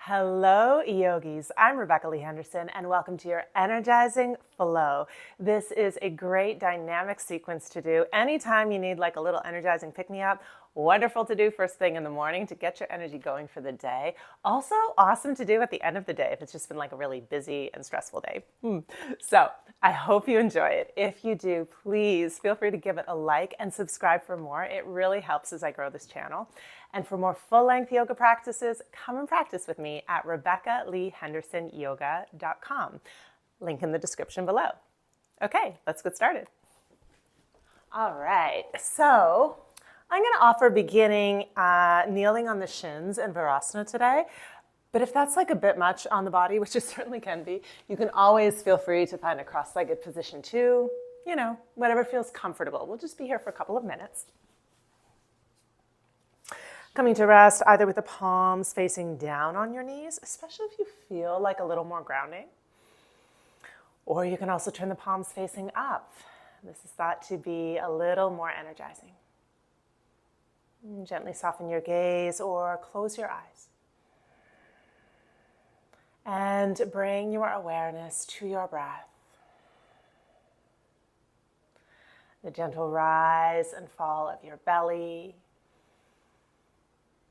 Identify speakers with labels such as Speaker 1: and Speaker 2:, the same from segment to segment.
Speaker 1: Hello, yogis. I'm Lee Henderson, and welcome to your Energizing Flow. This is a great dynamic sequence to do anytime you need like a little energizing pick-me-up. Wonderful to do first thing in the morning to get your energy going for the day. Also awesome to do at the end of the day if it's just been like a really busy and stressful day. So I hope you enjoy it. If you do, please feel free to give it a like and subscribe for more. It really helps as I grow this channel. And for more full-length yoga practices, come and practice with me at RebeccaLeeHendersonYoga.com. Link in the description below. Okay, let's get started. All right, so I'm going to offer beginning kneeling on the shins in Virasana today. But if that's like a bit much on the body, which it certainly can be, you can always feel free to find a cross-legged position too. You know, whatever feels comfortable. We'll just be here for a couple of minutes. Coming to rest either with the palms facing down on your knees, especially if you feel like a little more grounding. Or you can also turn the palms facing up. This is thought to be a little more energizing. Gently soften your gaze or close your eyes. And bring your awareness to your breath. The gentle rise and fall of your belly.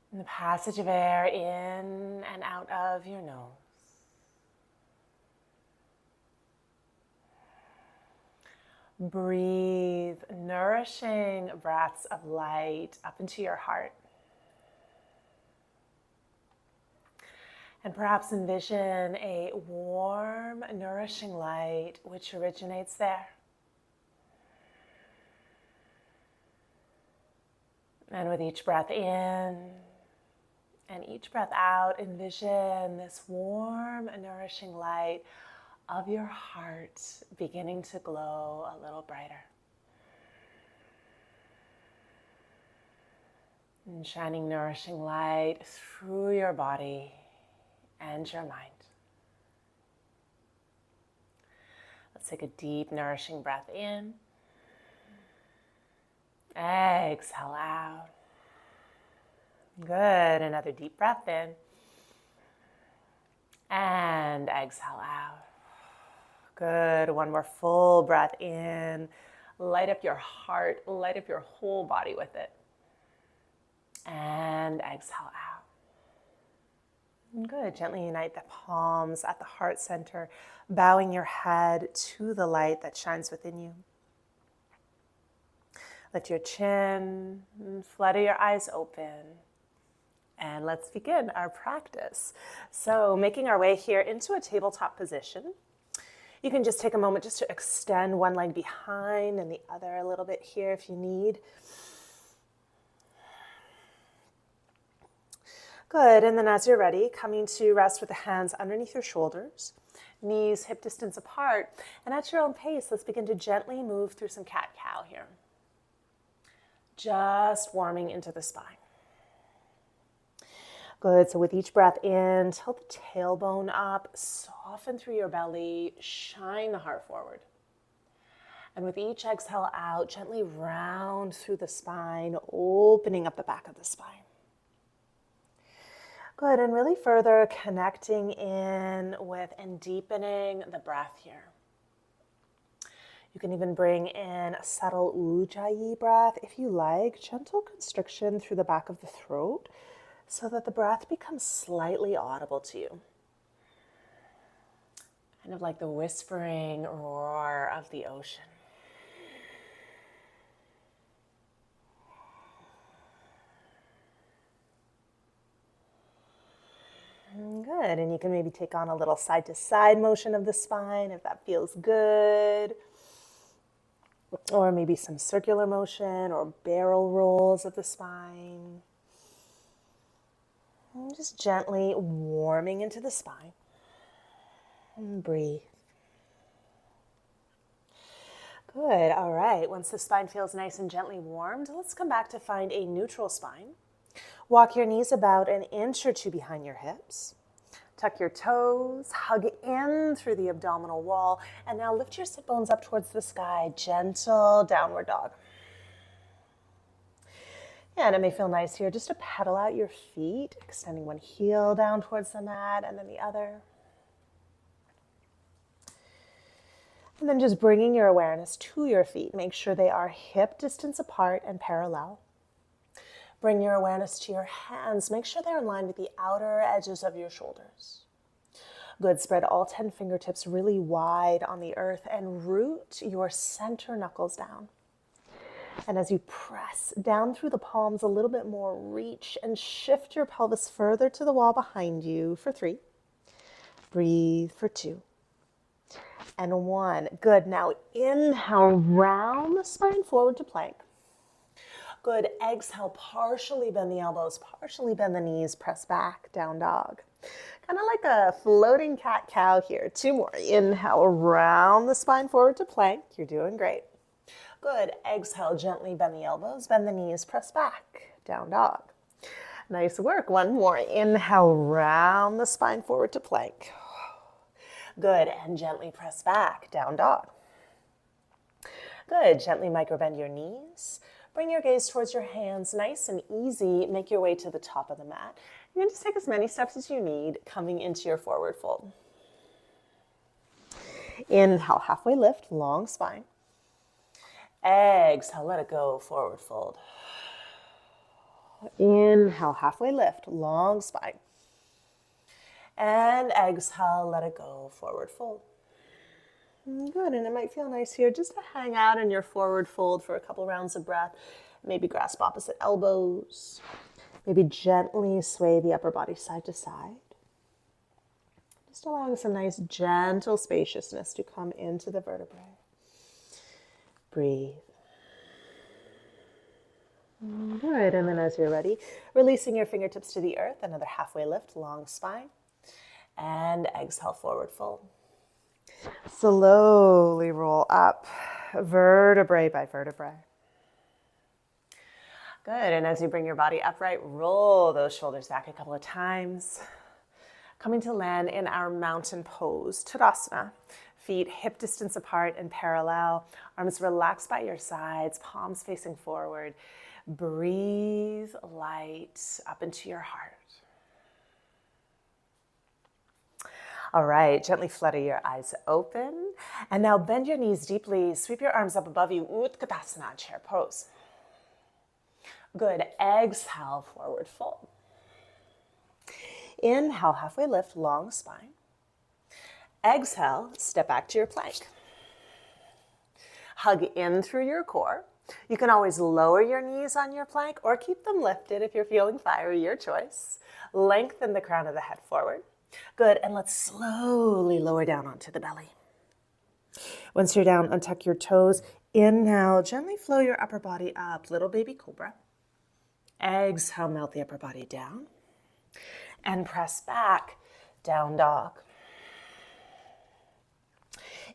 Speaker 1: And the passage of air in and out of your nose. Breathe nourishing breaths of light up into your heart. And perhaps envision a warm, nourishing light which originates there. And with each breath in and each breath out, envision this warm, nourishing light of your heart beginning to glow a little brighter. And shining, nourishing light through your body and your mind. Let's take a deep, nourishing breath in. Exhale out. Good. Another deep breath in. And exhale out. Good. One more full breath in. Light up your heart. Light up your whole body with it. And exhale out. Good. Gently unite the palms at the heart center, bowing your head to the light that shines within you. Lift your chin, flutter your eyes open, and let's begin our practice. So making our way here into a tabletop position. You can just take a moment just to extend one leg behind and the other a little bit here if you need. Good, and then as you're ready, coming to rest with the hands underneath your shoulders, knees hip distance apart, and at your own pace, let's begin to gently move through some cat-cow here. Just warming into the spine. Good, so with each breath in, tilt the tailbone up, soften through your belly, shine the heart forward. And with each exhale out, gently round through the spine, opening up the back of the spine. Good, and really further connecting in with and deepening the breath here. You can even bring in a subtle ujjayi breath if you like, gentle constriction through the back of the throat so that the breath becomes slightly audible to you. Kind of like the whispering roar of the ocean. Good, and you can maybe take on a little side-to-side motion of the spine if that feels good. Or maybe some circular motion or barrel rolls of the spine. And just gently warming into the spine. And breathe. Good, all right. Once the spine feels nice and gently warmed, let's come back to find a neutral spine. Walk your knees about an inch or two behind your hips. Tuck your toes, hug in through the abdominal wall, and now lift your sit bones up towards the sky, gentle downward dog. And it may feel nice here just to pedal out your feet, extending one heel down towards the mat and then the other. And then just bringing your awareness to your feet. Make sure they are hip distance apart and parallel. Bring your awareness to your hands. Make sure they're in line with the outer edges of your shoulders. Good, spread all 10 fingertips really wide on the earth and root your center knuckles down. And as you press down through the palms a little bit more, reach and shift your pelvis further to the wall behind you for 3. Breathe for 2. And 1. Good. Now inhale, round the spine forward to plank. Good. Exhale, partially bend the elbows, partially bend the knees, press back, down dog. Kind of like a floating cat-cow here. 2 more. Inhale, round the spine forward to plank. You're doing great. Good. Exhale, gently bend the elbows, bend the knees, press back, down dog. Nice work. 1 more. Inhale, round the spine forward to plank. Good. And gently press back, down dog. Good. Gently microbend your knees. Bring your gaze towards your hands. Nice and easy. Make your way to the top of the mat. You're going to just take as many steps as you need, coming into your forward fold. Inhale, halfway lift, long spine. Exhale, let it go, forward fold. Inhale, halfway lift, long spine. And exhale, let it go, forward fold. Good, and it might feel nice here just to hang out in your forward fold for a couple rounds of breath. Maybe grasp opposite elbows. Maybe gently sway the upper body side to side. Just allowing some nice gentle spaciousness to come into the vertebrae. Breathe. Good, and then as you're ready, releasing your fingertips to the earth, another halfway lift, long spine. And exhale, forward fold. Slowly roll up, vertebrae by vertebrae. Good, and as you bring your body upright, roll those shoulders back a couple of times. Coming to land in our mountain pose, Tadasana. Feet hip distance apart and parallel. Arms relaxed by your sides, palms facing forward. Breathe light up into your heart. All right, gently flutter your eyes open. And now bend your knees deeply. Sweep your arms up above you. Utkatasana, chair pose. Good. Exhale, forward fold. Inhale, halfway lift, long spine. Exhale, step back to your plank. Hug in through your core. You can always lower your knees on your plank or keep them lifted if you're feeling fiery, your choice. Lengthen the crown of the head forward. Good, and let's slowly lower down onto the belly. Once you're down, untuck your toes. Inhale, gently flow your upper body up, little baby cobra. Exhale, melt the upper body down. And press back, down dog.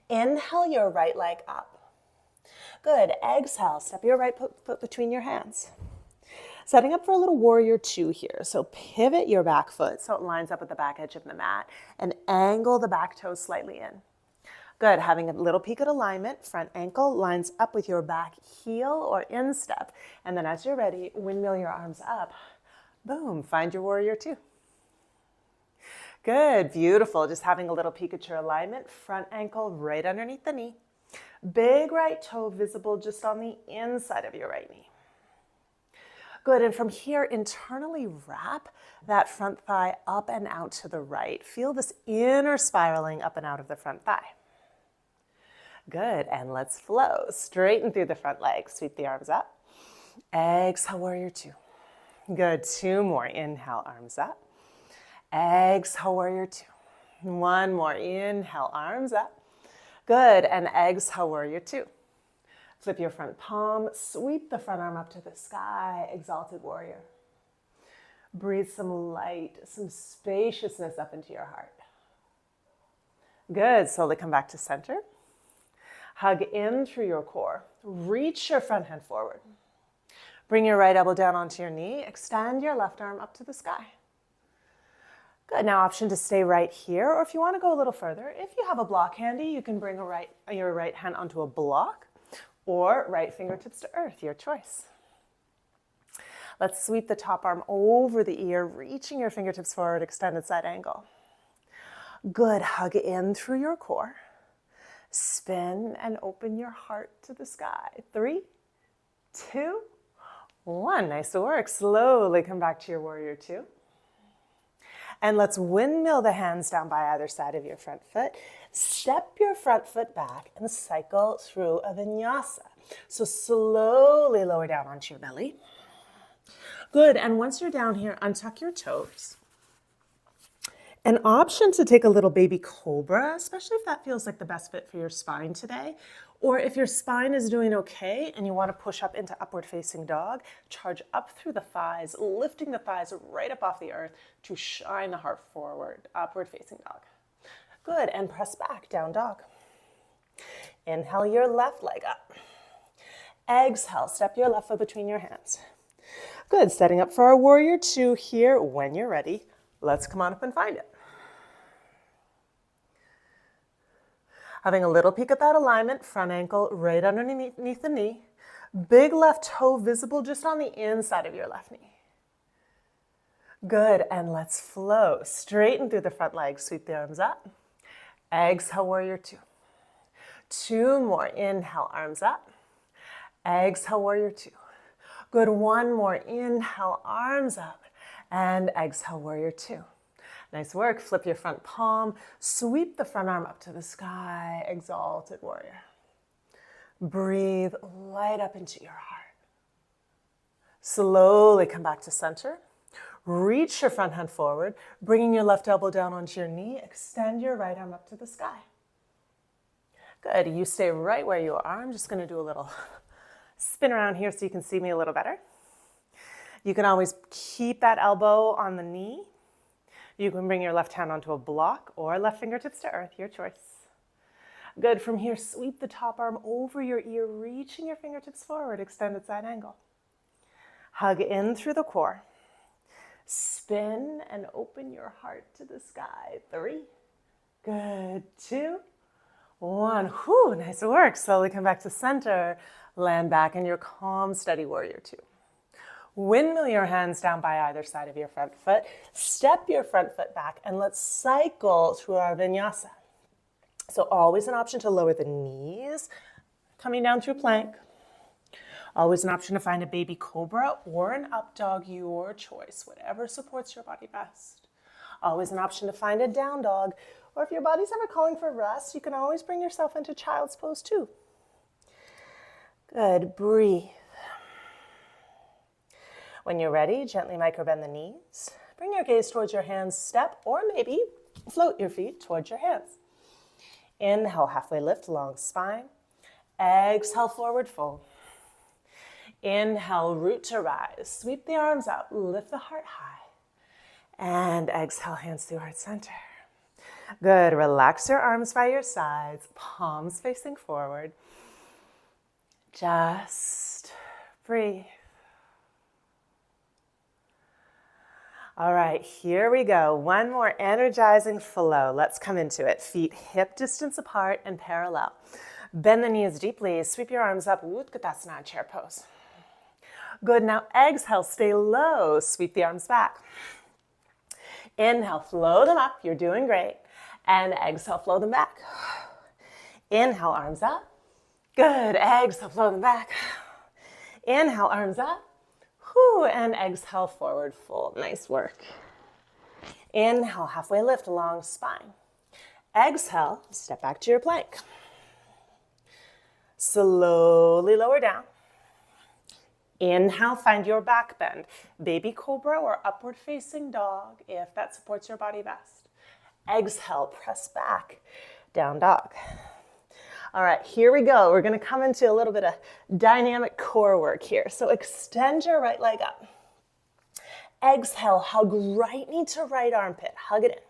Speaker 1: Inhale your right leg up. Good, exhale, step your right foot between your hands. Setting up for a little warrior 2 here. So pivot your back foot so it lines up with the back edge of the mat and angle the back toes slightly in. Good, having a little peak at alignment, front ankle lines up with your back heel or instep. And then as you're ready, windmill your arms up. Boom, find your warrior 2. Good, beautiful. Just having a little peek at your alignment, front ankle right underneath the knee. Big right toe visible just on the inside of your right knee. Good, and from here, internally wrap that front thigh up and out to the right. Feel this inner spiraling up and out of the front thigh. Good, and let's flow. Straighten through the front leg. Sweep the arms up. Exhale, warrior 2. Good, 2 more. Inhale, arms up. Exhale, warrior 2. 1 more. Inhale, arms up. Good, and exhale, warrior 2. Flip your front palm, sweep the front arm up to the sky, exalted warrior. Breathe some light, some spaciousness up into your heart. Good, slowly come back to center. Hug in through your core. Reach your front hand forward. Bring your right elbow down onto your knee. Extend your left arm up to the sky. Good, now option to stay right here, or if you want to go a little further, if you have a block handy, you can bring your right hand onto a block or right fingertips to earth, your choice. Let's sweep the top arm over the ear, reaching your fingertips forward, extended side angle. Good, hug in through your core. Spin and open your heart to the sky. 3, 2, 1. Nice work. Slowly come back to your warrior 2. And let's windmill the hands down by either side of your front foot. Step your front foot back and cycle through a vinyasa. So slowly lower down onto your belly. Good, and once you're down here, untuck your toes. An option to take a little baby cobra, especially if that feels like the best fit for your spine today. Or if your spine is doing okay and you want to push up into upward facing dog, charge up through the thighs, lifting the thighs right up off the earth to shine the heart forward, upward facing dog. Good, and press back, down dog. Inhale your left leg up. Exhale, step your left foot between your hands. Good, setting up for our warrior 2 here. When you're ready, let's come on up and find it. Having a little peek at that alignment, front ankle right underneath the knee. Big left toe visible just on the inside of your left knee. Good, and let's flow. Straighten through the front leg, sweep the arms up. Exhale, warrior 2. 2 more, inhale, arms up. Exhale, warrior 2. Good, 1 more, inhale, arms up. And exhale, warrior 2. Nice work. Flip your front palm. Sweep the front arm up to the sky. Exalted warrior. Breathe light up into your heart. Slowly come back to center. Reach your front hand forward, bringing your left elbow down onto your knee. Extend your right arm up to the sky. Good. You stay right where you are. I'm just going to do a little spin around here so you can see me a little better. You can always keep that elbow on the knee. You can bring your left hand onto a block or left fingertips to earth, your choice. Good, from here, sweep the top arm over your ear, reaching your fingertips forward, extended side angle. Hug in through the core. Spin and open your heart to the sky. 3, good, 2, 1. Whew, nice work. Slowly come back to center, land back in your calm, steady warrior 2. Windmill your hands down by either side of your front foot. Step your front foot back and let's cycle through our vinyasa. So always an option to lower the knees, coming down through plank. Always an option to find a baby cobra or an up dog, your choice, whatever supports your body best. Always an option to find a down dog, or if your body's ever calling for rest, you can always bring yourself into child's pose too. Good, breathe. When you're ready, gently microbend the knees. Bring your gaze towards your hands, step, or maybe float your feet towards your hands. Inhale, halfway lift, long spine. Exhale, forward fold. Inhale, root to rise. Sweep the arms up, lift the heart high. And exhale, hands to heart center. Good, relax your arms by your sides, palms facing forward. Just breathe. All right, here we go. One more energizing flow. Let's come into it. Feet hip distance apart and parallel. Bend the knees deeply. Sweep your arms up. Utkatasana, chair pose. Good. Now exhale, stay low. Sweep the arms back. Inhale, flow them up. You're doing great. And exhale, flow them back. Inhale, arms up. Good. Exhale, flow them back. Inhale, arms up. Whew, and exhale, forward fold. Nice work. Inhale, halfway lift, long spine. Exhale, step back to your plank. Slowly lower down. Inhale, find your back bend. Baby cobra or upward facing dog, if that supports your body best. Exhale, press back, down dog. All right, here we go. We're going to come into a little bit of dynamic core work here. So extend your right leg up. Exhale, hug right knee to right armpit. Hug it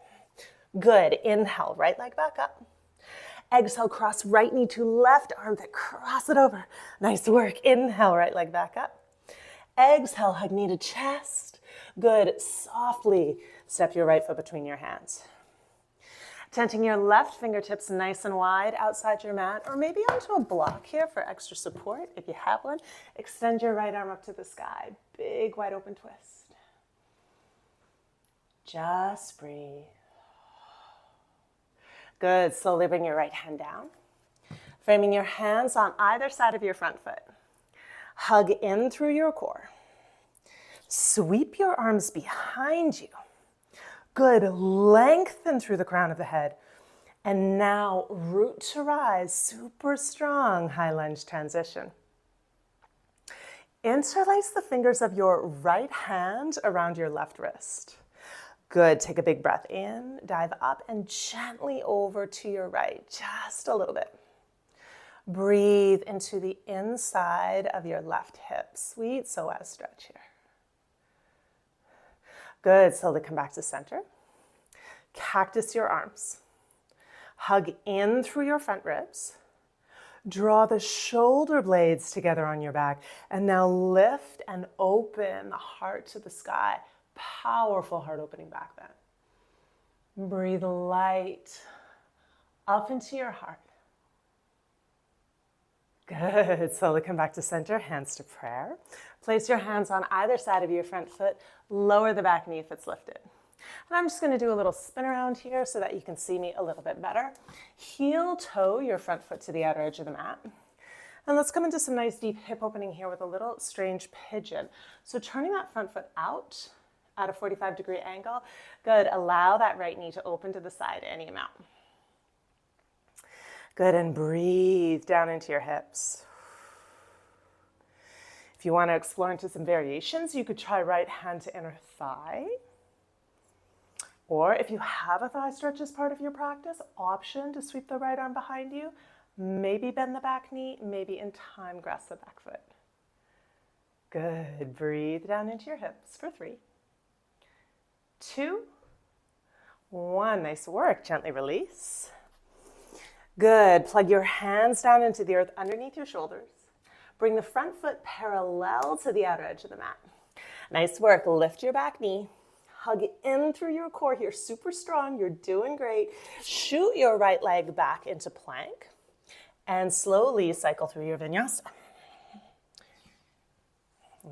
Speaker 1: in. Good. Inhale, right leg back up. Exhale, cross right knee to left armpit. Cross it over. Nice work. Inhale, right leg back up. Exhale, hug knee to chest. Good. Softly step your right foot between your hands. Tenting your left fingertips nice and wide outside your mat, or maybe onto a block here for extra support if you have one. Extend your right arm up to the sky. Big wide open twist. Just breathe. Good. Slowly bring your right hand down. Framing your hands on either side of your front foot. Hug in through your core. Sweep your arms behind you. Good. Lengthen through the crown of the head. And now root to rise. Super strong high lunge transition. Interlace the fingers of your right hand around your left wrist. Good. Take a big breath in, dive up, and gently over to your right, just a little bit. Breathe into the inside of your left hip. Sweet psoas stretch here. Good. Slowly come back to center. Cactus your arms. Hug in through your front ribs. Draw the shoulder blades together on your back. And now lift and open the heart to the sky. Powerful heart opening back bend. Breathe light up into your heart. Good. Slowly come back to center, hands to prayer. Place your hands on either side of your front foot. Lower the back knee if it's lifted. And I'm just going to do a little spin around here so that you can see me a little bit better. Heel toe your front foot to the outer edge of the mat. And let's come into some nice deep hip opening here with a little strange pigeon. So turning that front foot out at a 45-degree angle. Good. Allow that right knee to open to the side any amount. Good. And breathe down into your hips. If you want to explore into some variations, you could try right hand to inner thigh. Or if you have a thigh stretch as part of your practice, option to sweep the right arm behind you. Maybe bend the back knee, maybe in time grasp the back foot. Good. Breathe down into your hips for 3, 2, 1. Nice work. Gently release. Good. Plug your hands down into the earth underneath your shoulders. Bring the front foot parallel to the outer edge of the mat. Nice work. Lift your back knee. Hug in through your core here. Super strong. You're doing great. Shoot your right leg back into plank. And slowly cycle through your vinyasa.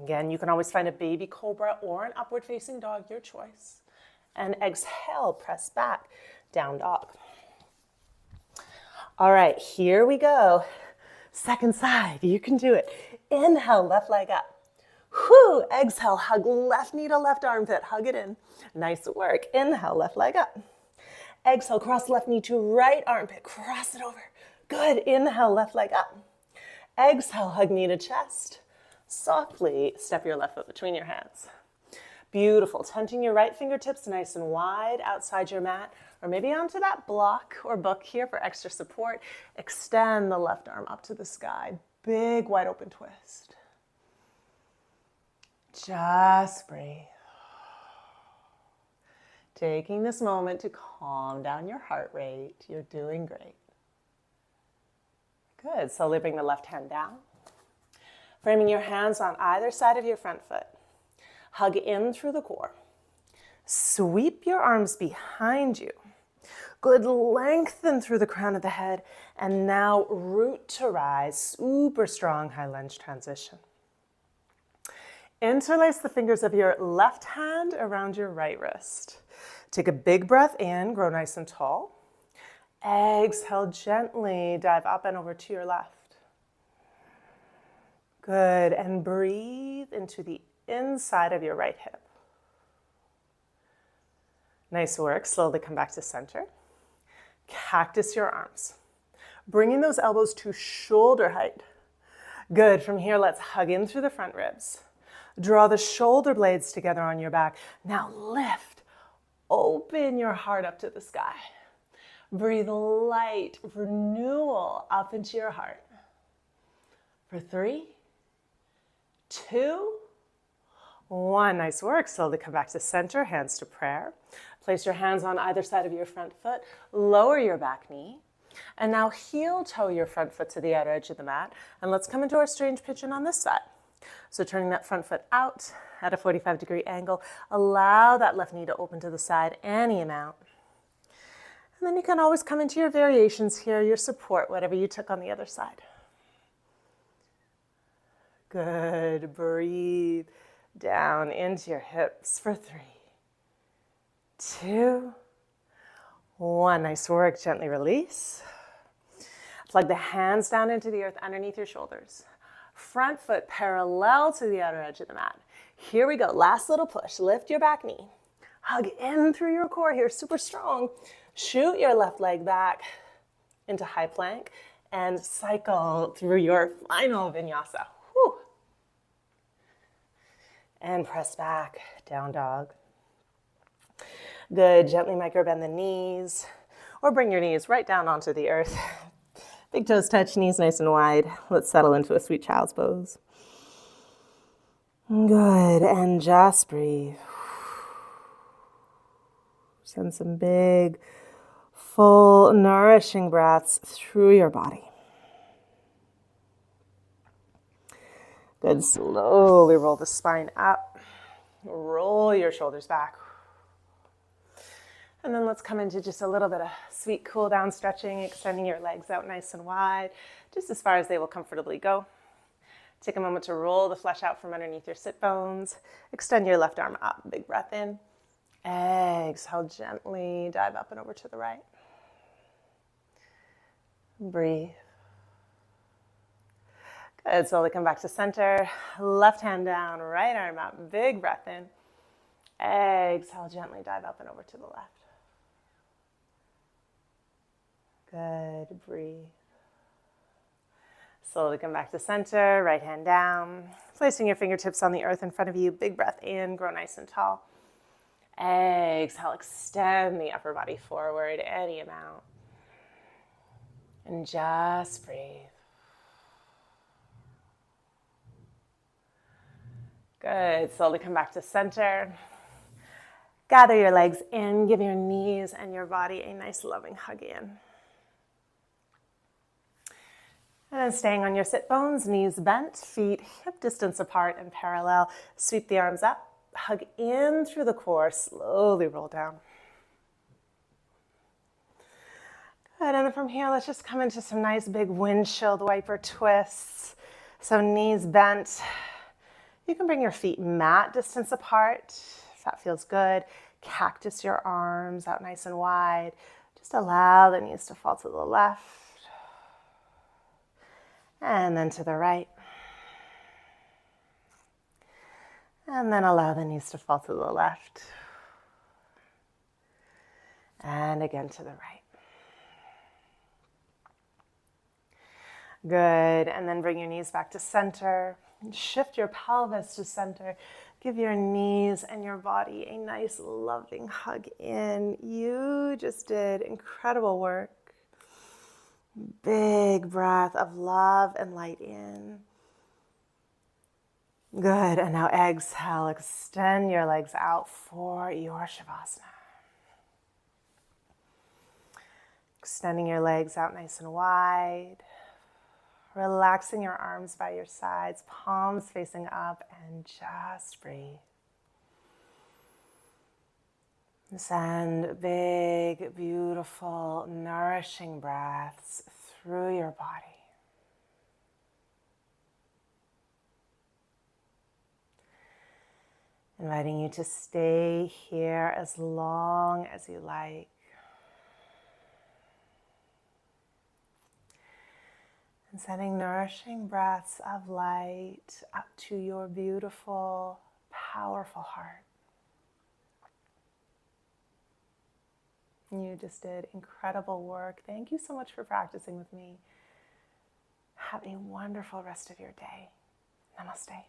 Speaker 1: Again, you can always find a baby cobra or an upward facing dog, your choice. And exhale, press back, down dog. All right, here we go. Second side, you can do it. Inhale, left leg up. Whoo, exhale, hug left knee to left armpit, hug it in. Nice work. Inhale, left leg up. Exhale, cross left knee to right armpit, cross it over. Good, inhale, left leg up. Exhale, hug knee to chest. Softly step your left foot between your hands. Beautiful. Tenting your right fingertips nice and wide outside your mat, or maybe onto that block or book here for extra support. Extend the left arm up to the sky. Big wide open twist. Just breathe. Taking this moment to calm down your heart rate. You're doing great. Good. Slowly bring the left hand down. Framing your hands on either side of your front foot. Hug in through the core. Sweep your arms behind you. Good. Lengthen through the crown of the head. And now root to rise. Super strong high lunge transition. Interlace the fingers of your left hand around your right wrist. Take a big breath in. Grow nice and tall. Exhale, gently dive up and over to your left. Good. And breathe into the inside of your right hip. Nice work. Slowly come back to center. Cactus your arms. Bringing those elbows to shoulder height. Good. From here, let's hug in through the front ribs. Draw the shoulder blades together on your back. Now lift. Open your heart up to the sky. Breathe light, renewal up into your heart. For 3, 2, 1. Nice work. Slowly come back to center, hands to prayer. Place your hands on either side of your front foot. Lower your back knee. And now heel toe your front foot to the outer edge of the mat. And let's come into our strange pigeon on this side. So turning that front foot out at a 45-degree angle. Allow that left knee to open to the side any amount. And then you can always come into your variations here, your support, whatever you took on the other side. Good. Breathe down into your hips for 3, 2, 1. Nice work. Gently release. Plug the hands down into the earth underneath your shoulders. Front foot parallel to the outer edge of the mat. Here we go. Last little push. Lift your back knee. Hug in through your core here, super strong. Shoot your left leg back into high plank and cycle through your final vinyasa. Whew. And press back, down dog. Good. Gently micro bend the knees or bring your knees right down onto the earth. Big toes touch, knees nice and wide. Let's settle into a sweet child's pose. Good, and just breathe. Send some big, full, nourishing breaths through your body. Good, slowly roll the spine up. Roll your shoulders back. And then let's come into just a little bit of sweet cool down stretching, extending your legs out nice and wide, just as far as they will comfortably go. Take a moment to roll the flesh out from underneath your sit bones. Extend your left arm up, big breath in. Exhale, gently dive up and over to the right. Breathe. Good, slowly come back to center. Left hand down, right arm up, big breath in. Exhale, gently dive up and over to the left. Good, breathe. Slowly come back to center, right hand down. Placing your fingertips on the earth in front of you, big breath in, grow nice and tall. Exhale, extend the upper body forward, any amount. And just breathe. Good, slowly come back to center. Gather your legs in, give your knees and your body a nice loving hug in. And then staying on your sit bones, knees bent, feet hip distance apart and parallel. Sweep the arms up, hug in through the core, slowly roll down. Good, and then from here, let's just come into some nice big windshield wiper twists. So knees bent. You can bring your feet mat distance apart, if that feels good. Cactus your arms out nice and wide. Just allow the knees to fall to the left. And then to the right. And then allow the knees to fall to the left. And again to the right. Good, and then bring your knees back to center. Shift your pelvis to center. Give your knees and your body a nice loving hug in. You just did incredible work. Big breath of love and light in. Good, and now exhale, extend your legs out for your Shavasana. Extending your legs out nice and wide. Relaxing your arms by your sides, palms facing up, and just breathe. Send big, beautiful, nourishing breaths through your body. Inviting you to stay here as long as you like. And sending nourishing breaths of light up to your beautiful, powerful heart. You just did incredible work. Thank you so much for practicing with me. Have a wonderful rest of your day. Namaste.